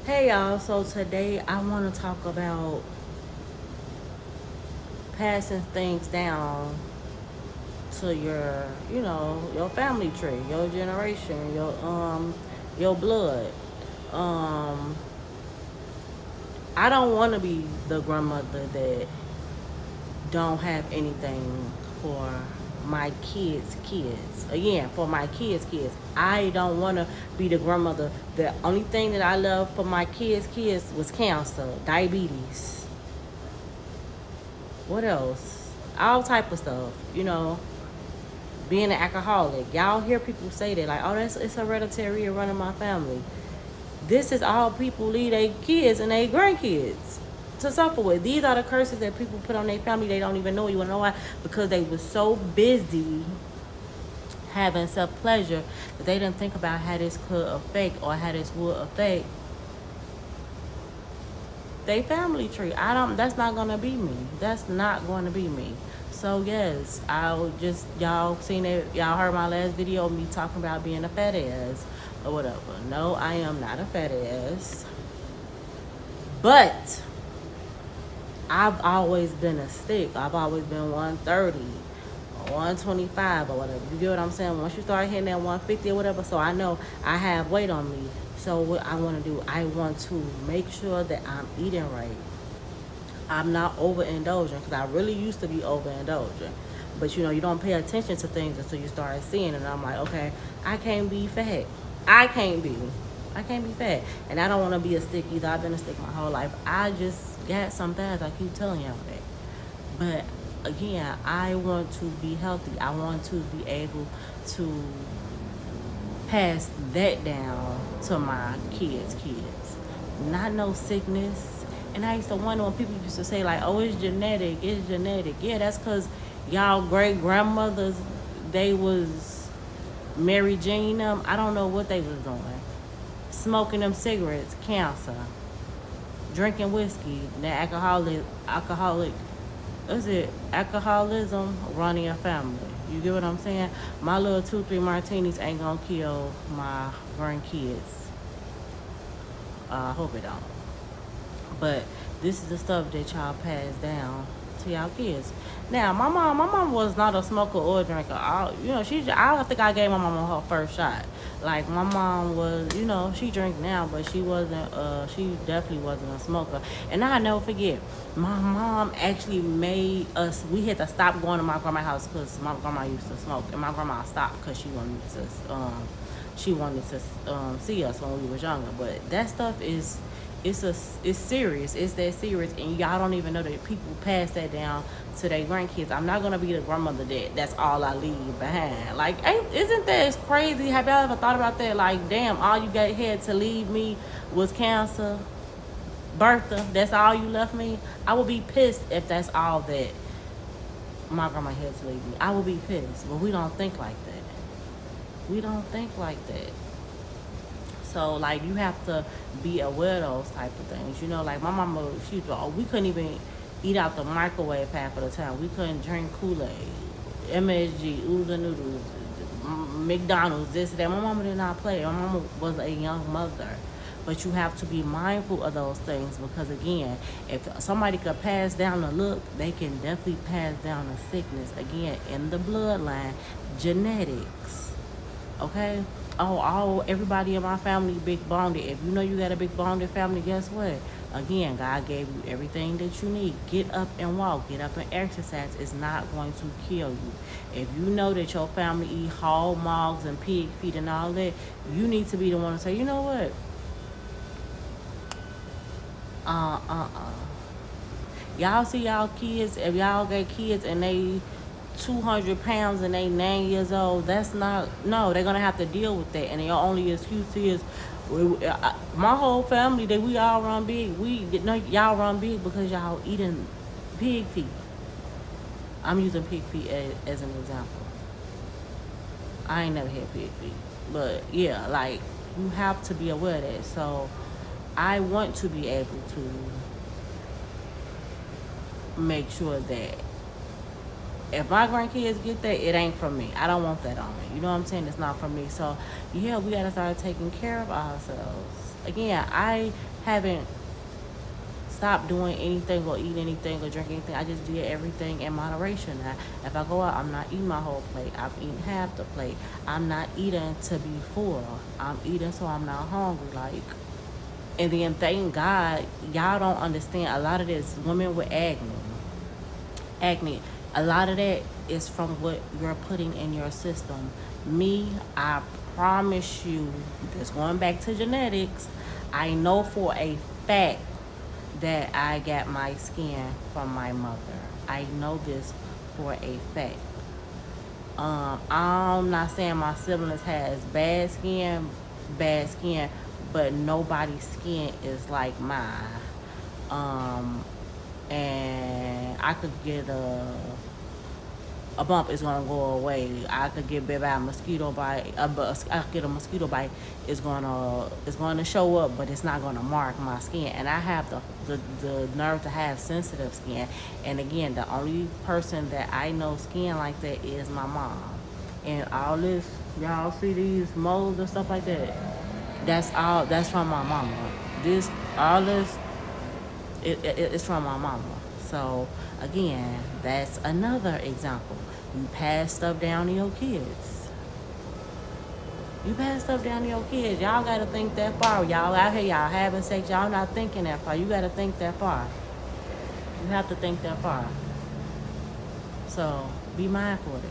Hey y'all, so today I want to talk about passing things down to your family tree, your generation, your blood. Um I don't want to be the grandmother that don't have anything for my kids. Again, for my kids. I don't want to be the grandmother. The only thing that I love for my kids was cancer, diabetes. What else? All type of stuff. Being an alcoholic. Y'all hear people say that, like, oh, that's it's hereditary running my family. This is all people leave their kids and their grandkids to suffer with. These are the curses that people put on their family. They don't even know. You wanna know why? Because they were so busy having self pleasure that they didn't think about how this could affect or how this would affect they family tree. I don't. That's not gonna be me. That's not going to be me. So yes, I'll just y'all seen it. Y'all heard my last video of me talking about being a fat ass or whatever. No, I am not a fat ass. But I've always been a stick. I've always been 130 or 125 or whatever. You get what I'm saying? Once you start hitting that 150 or whatever, so I know I have weight on me. So what I want to do, I want to make sure that I'm eating right. I'm not overindulging because I really used to be overindulging. But you don't pay attention to things until you start seeing it. And I'm like, okay, I can't be fat. I can't be. I can't be fat. And I don't want to be a stick either. I've been a stick my whole life. I just got some things. I keep telling y'all that. But again, I want to be healthy. I want to be able to pass that down to my kids. Not no sickness. And I used to wonder when people used to say like, "Oh, it's genetic. It's genetic." Yeah, that's because y'all great grandmothers, they was Mary Jean them. I don't know what they was doing. Smoking them cigarettes, cancer. Drinking whiskey, the alcoholic, is it alcoholism running a family? You get what I'm saying? My little 2, 3 martinis ain't gonna kill my grandkids. I hope it don't. But this is the stuff that y'all pass down to y'all kids. Now, my mom was not a smoker or a drinker. I think I gave my mom her first shot. Like my mom was, she drink now, but she wasn't. She definitely wasn't a smoker. And I never forget, my mom actually made us. We had to stop going to my grandma's house because my grandma used to smoke, and my grandma stopped because she wanted to see us when we was younger. But that stuff is it's serious. It's that serious, and y'all don't even know that people pass that down to their grandkids. I'm not gonna be the grandmother that's all I leave behind. Like, isn't that crazy? Have y'all ever thought about that? Like, damn, all you got had to leave me was cancer, Bertha. That's all you left me. I would be pissed if that's all that my grandma had to leave me. I would be pissed, but we don't think like that. We don't think like that. So like you have to be aware of those type of things. Like my mama, we couldn't even eat out the microwave half of the time. We couldn't drink Kool-Aid, MSG, Ooza noodles, McDonald's, this, that. My mama did not play. My mama was a young mother. But you have to be mindful of those things because again, if somebody could pass down a look, they can definitely pass down a sickness. Again, in the bloodline, genetics. Okay? Oh, everybody in my family big bonded. If you know you got a big bonded family, guess what? Again, God gave you everything that you need. Get up and walk. Get up and exercise. It's not going to kill you. If you know that your family eat hog mogs and pig feet and all that, you need to be the one to say, you know what? Uh. Y'all see y'all kids, if y'all got kids and they 200 pounds and they 9 years old, that's not, no, they're gonna have to deal with that. And your only excuse is, my whole family, that we all run big. No, y'all run big because y'all eating pig feet. I'm using pig feet as an example. I ain't never had pig feet. But yeah, like, you have to be aware of that. So I want to be able to make sure that if my grandkids get that, it ain't from me. I don't want that on me. You know what I'm saying? It's not from me. So yeah, we gotta start taking care of ourselves. again, I haven't stopped doing anything or eating anything or drinking anything. I just did everything in moderation. If I go out, I'm not eating my whole plate. I'm eating half the plate. I'm not eating to be full. I'm eating so I'm not hungry. Like, and then thank God, y'all don't understand. A lot of this women with acne, a lot of that is from what you're putting in your system. Me, I promise you, just going back to genetics, I know for a fact that I got my skin from my mother. I know this for a fact. I'm not saying my siblings has bad skin, but nobody's skin is like mine. Um, and I could get a bump is gonna go away. I could get bit by a mosquito bite. I could get a mosquito bite. It's gonna show up, but it's not gonna mark my skin. And I have the nerve to have sensitive skin. And again, the only person that I know skin like that is my mom. And all this, y'all see these moles and stuff like that. That's all. That's from my mama. All this, it's from my mama. So again, that's another example. You pass stuff down to your kids. You pass stuff down to your kids. Y'all gotta think that far. Y'all out here, y'all having sex. Y'all not thinking that far. You gotta think that far. You have to think that far. So be mindful of that.